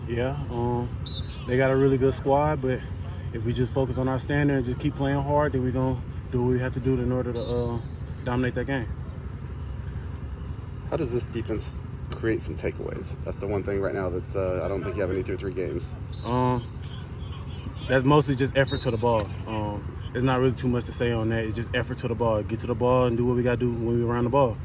Yeah, they got a really good squad, but if we just focus on our standard and just keep playing hard, then we're going to do what we have to do in order to dominate that game. How does this defense create some takeaways? That's the one thing right now that I don't think you have any through 3 games. That's mostly just effort to the ball. There's not really too much to say on that. It's just effort to the ball. Get to the ball and do what we got to do when we run the ball.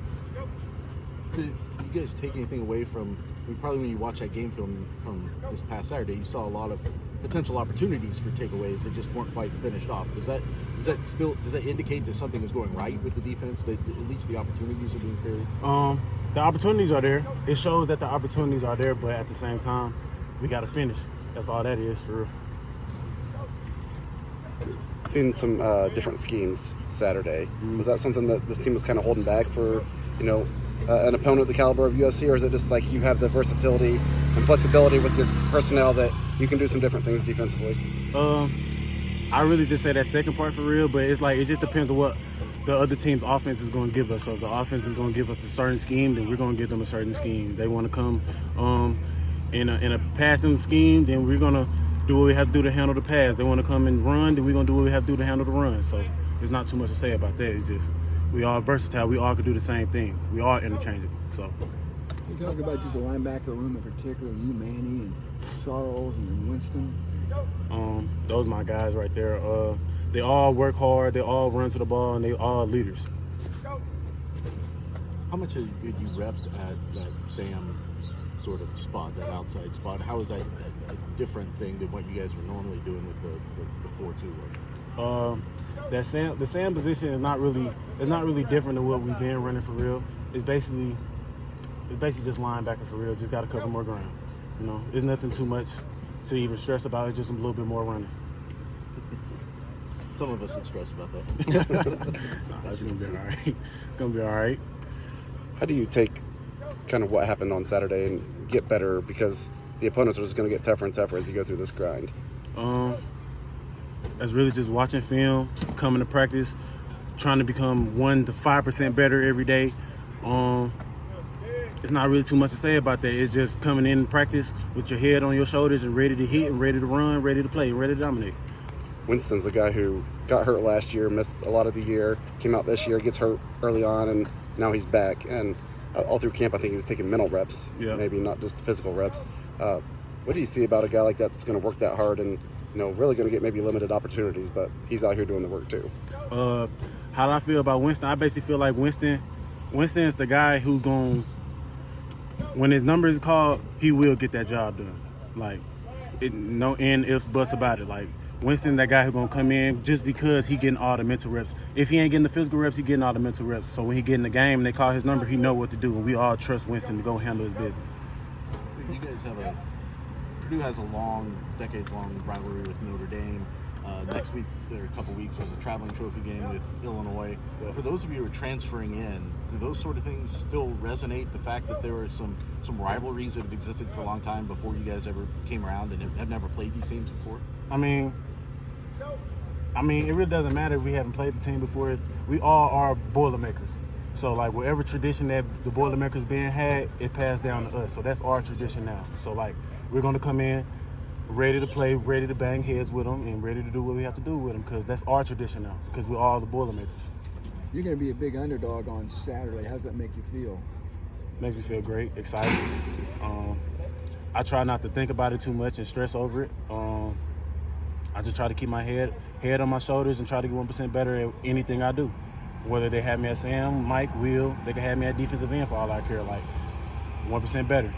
Did you guys take anything away from, probably when you watch that game film from this past Saturday, you saw a lot of potential opportunities for takeaways that just weren't quite finished off. Does that indicate that something is going right with the defense, that at least the opportunities are being carried? The opportunities are there. It shows that the opportunities are there, but at the same time, we got to finish. That's all that is for real. Seen some different schemes Saturday. Was that something that this team was kind of holding back for, an opponent the caliber of USC, or is it just like you have the versatility and flexibility with your personnel that you can do some different things defensively? I really just say that second part for real, but it's like it just depends on what the other team's offense is going to give us. So if the offense is going to give us a certain scheme, then we're going to give them a certain scheme. They want to come in a passing scheme, then we're going to do what we have to do to handle the pass. They want to come and run, then we're going to do what we have to do to handle the run. So there's not too much to say about that. It's just we are versatile. We all can do the same things. We are interchangeable. So you talk about just the linebacker room in particular, you, Manny, and Charles, and Winston. Those are my guys right there. They all work hard. They all run to the ball, and they all leaders. How much have you repped at that Sam sort of spot, that outside spot? How is that a different thing than what you guys were normally doing with the 4-2 look? The Sam position is not really different than what we've been running for real. It's basically just linebacker for real. Just got to cover more ground. It's nothing too much to even stress about. It's just a little bit more running. Some of us would stress about that. It's gonna be all right. It's gonna be all right. How do you take kind of what happened on Saturday and get better, because the opponents are just going to get tougher and tougher as you go through this grind? That's really just watching film, coming to practice, trying to become 1 to 5% better every day. It's not really too much to say about that. It's just coming in practice with your head on your shoulders and ready to hit and ready to run, ready to play, and ready to dominate. Winston's a guy who got hurt last year, missed a lot of the year, came out this year, gets hurt early on, and now he's back. And all through camp, I think he was taking mental reps, maybe not just the physical reps. What do you see about a guy like that that's going to work that hard and really going to get maybe limited opportunities, but he's out here doing the work too? How do I feel about Winston? I basically feel like Winston is the guy who when his number is called, he will get that job done. Like, no end ifs, buts about it. Like, Winston, that guy who's going to come in just because he getting all the mental reps. If he ain't getting the physical reps, he getting all the mental reps. So when he get in the game and they call his number, he know what to do. And we all trust Winston to go handle his business. You guys Purdue has a decades-long rivalry with Notre Dame. Next week, or a couple weeks, there's a traveling trophy game with Illinois. For those of you who are transferring in, do those sort of things still resonate? The fact that there were some rivalries that have existed for a long time before you guys ever came around and have never played these teams before? I mean, it really doesn't matter if we haven't played the team before. We all are Boilermakers. So, like, whatever tradition that the Boilermakers being had, it passed down to us. So that's our tradition now. So, like, we're going to come in ready to play, ready to bang heads with them, and ready to do what we have to do with them, because that's our tradition now, because we're all the Boilermakers. You're going to be a big underdog on Saturday. How does that make you feel? Makes me feel great, excited. I try not to think about it too much and stress over it. I just try to keep my head on my shoulders and try to get 1% better at anything I do. Whether they have me at Sam, Mike, Will, they can have me at defensive end for all I care. Like, 1% better.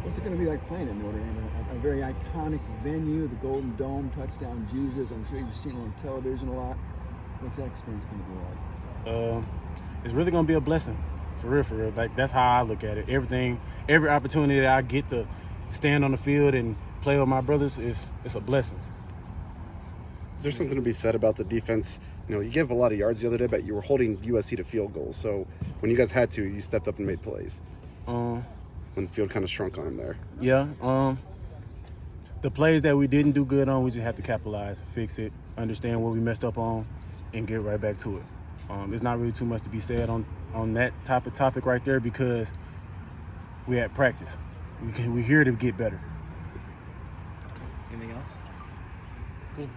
What's it going to be like playing at Notre Dame? A very iconic venue, the Golden Dome, touchdown Jesus. I'm sure you've seen it on television a lot. What's that experience going to be like? It's really going to be a blessing, for real. Like, that's how I look at it. Every opportunity that I get to stand on the field and play with my brothers it's a blessing. Is there something to be said about the defense? You gave a lot of yards the other day, but you were holding USC to field goals. So when you guys had to, you stepped up and made plays. When the field kind of shrunk on him there. Yeah. The plays that we didn't do good on, we just have to capitalize, fix it, understand what we messed up on, and get right back to it. There's not really too much to be said on that type of topic right there, because we had practice. We're here to get better. Anything else? Cool.